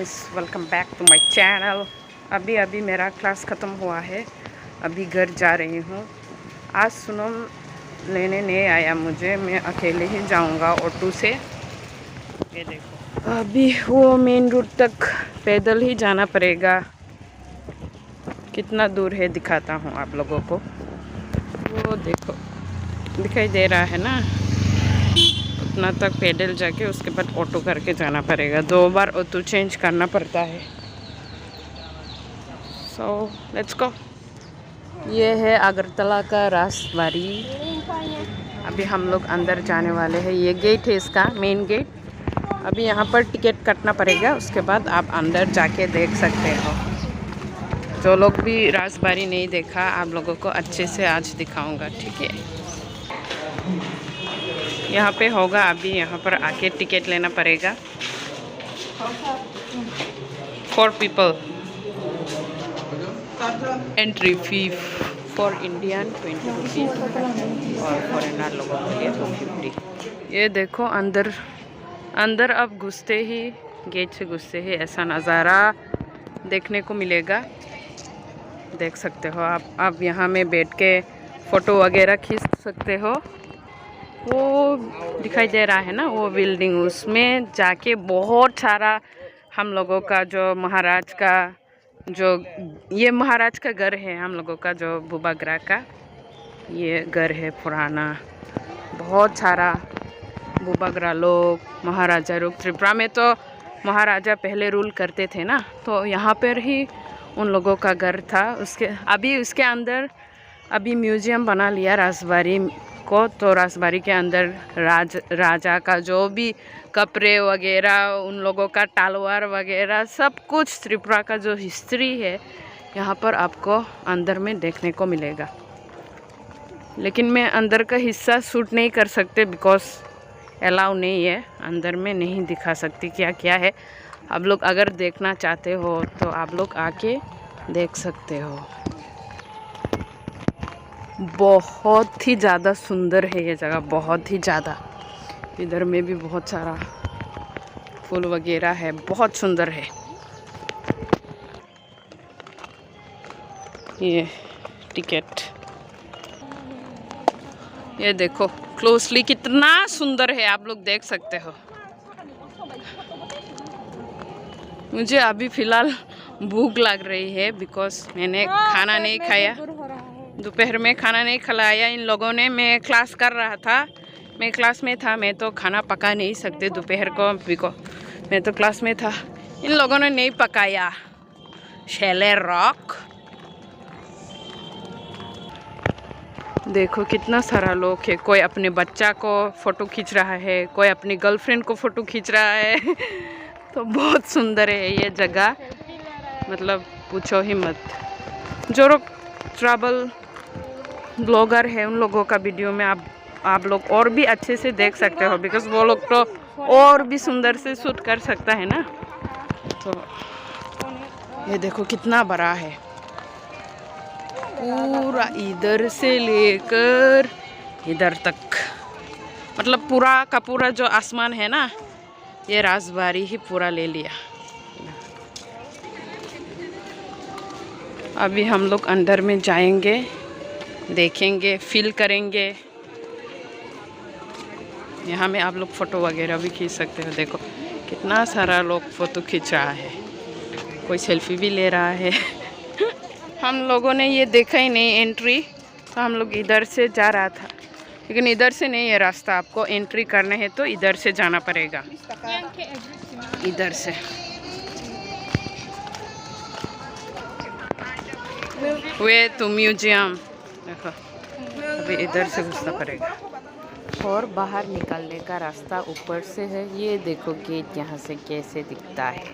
Guys, welcome back to my channel. अभी मेरा class ख़त्म हुआ है, अभी घर जा रही हूँ। आज सुनम लेने नहीं आया मुझे, मैं अकेले ही जाऊँगा ऑटो से। ये देखो, अभी वो मेन रोड तक पैदल ही जाना पड़ेगा। कितना दूर है दिखाता हूँ आप लोगों को। वो देखो, दिखाई दे रहा है ना, उतना तक पैदल जाके उसके बाद ऑटो करके जाना पड़ेगा। 2 बार ऑटो चेंज करना पड़ता है। So let's go. ये है अगरतला का रासबारी। अभी हम लोग अंदर जाने वाले हैं। ये गेट है इसका, मेन गेट। अभी यहाँ पर टिकट कटना पड़ेगा, उसके बाद आप अंदर जाके देख सकते हो। जो लोग भी रासबारी नहीं देखा, आप लोगों को अच्छे से आज दिखाऊंगा, ठीक है। यहाँ पे होगा, अभी यहाँ पर आके टिकट लेना पड़ेगा। 4 people entry fee for Indian 20 rupees और फॉरेनर लोगों के लिए 250। ये देखो, अंदर अब घुसते ही, गेट से घुसते ही ऐसा नज़ारा देखने को मिलेगा। देख सकते हो आप यहाँ में बैठ के फ़ोटो वगैरह खींच सकते हो। वो दिखाई दे रहा है ना, वो बिल्डिंग, उसमें जाके बहुत सारा हम लोगों का जो महाराज का, जो ये महाराज का घर है हम लोगों का, जो बुबाग्रा का ये घर है पुराना। बहुत सारा बुबाग्रा लोग, महाराजा लोग, त्रिपुरा में तो महाराजा पहले रूल करते थे ना, तो यहाँ पर ही उन लोगों का घर था। उसके अंदर अभी म्यूजियम बना लिया रासबारी को। तो रासबारी के अंदर राजा का जो भी कपड़े वगैरह, उन लोगों का तलवार वगैरह, सब कुछ त्रिपुरा का जो हिस्ट्री है यहाँ पर आपको अंदर में देखने को मिलेगा। लेकिन मैं अंदर का हिस्सा शूट नहीं कर सकते, बिकॉज अलाउ नहीं है, अंदर में नहीं दिखा सकती क्या क्या है। आप लोग अगर देखना चाहते हो तो आप लोग आके देख सकते हो। बहुत ही ज़्यादा सुंदर है ये जगह, बहुत ही ज़्यादा। इधर में भी बहुत सारा फूल वगैरह है, बहुत सुंदर है। ये टिकट, ये देखो क्लोजली, कितना सुंदर है, आप लोग देख सकते हो। मुझे अभी फ़िलहाल भूख लग रही है, बिकॉज मैंने खाना नहीं खाया, दोपहर में खाना नहीं खिलाया इन लोगों ने। मैं क्लास कर रहा था, मैं क्लास में था, मैं तो खाना पका नहीं सकते दोपहर को, बिकॉज मैं तो क्लास में था। इन लोगों ने नहीं पकाया। शैले रॉक देखो, कितना सारा लोग है। कोई अपने बच्चा को फ़ोटो खींच रहा है, कोई अपनी गर्लफ्रेंड को फ़ोटो खींच रहा है। तो बहुत सुंदर है ये जगह, मतलब पूछो ही मत। जो लोग ट्रैवल ब्लॉगर है, उन लोगों का वीडियो में आप लोग और भी अच्छे से देख सकते हो, बिकॉज वो लोग तो और भी सुंदर से शूट कर सकता है ना। तो ये देखो कितना बड़ा है, पूरा इधर से लेकर इधर तक, मतलब पूरा का पूरा जो आसमान है ना, ये रासबारी ही पूरा ले लिया। अभी हम लोग अंदर में जाएंगे, देखेंगे, फील करेंगे। यहाँ में आप लोग फ़ोटो वगैरह भी खींच सकते हो। देखो कितना सारा लोग फ़ोटो खींच रहा है, कोई सेल्फी भी ले रहा है। हम लोगों ने ये देखा ही नहीं एंट्री, तो हम लोग इधर से जा रहा था, लेकिन इधर से नहीं है रास्ता। आपको एंट्री करना है तो इधर से जाना पड़ेगा, इधर से। वे तो म्यूजियम देखो, अभी इधर से घुसना पड़ेगा। और बाहर निकलने का रास्ता ऊपर से है। ये देखो गेट यहाँ से कैसे दिखता है।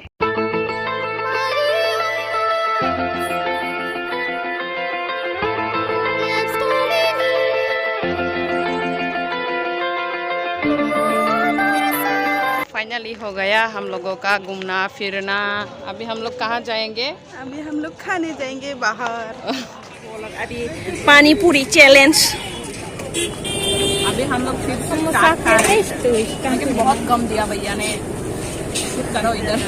फाइनली हो गया हम लोगों का घूमना फिरना। अभी हम लोग कहाँ जाएंगे? अभी हम लोग खाने जाएंगे बाहर। अभी पानी पूरी चैलेंज। अभी हम लोग फिर समोसा खा रहे हैं, लेकिन बहुत कम दिया भैया ने। करो इधर।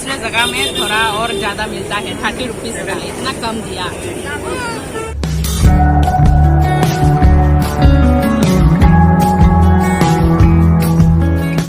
दूसरे जगह में थोड़ा और ज़्यादा मिलता है, 30 रुपीज़ का, इतना कम दिया।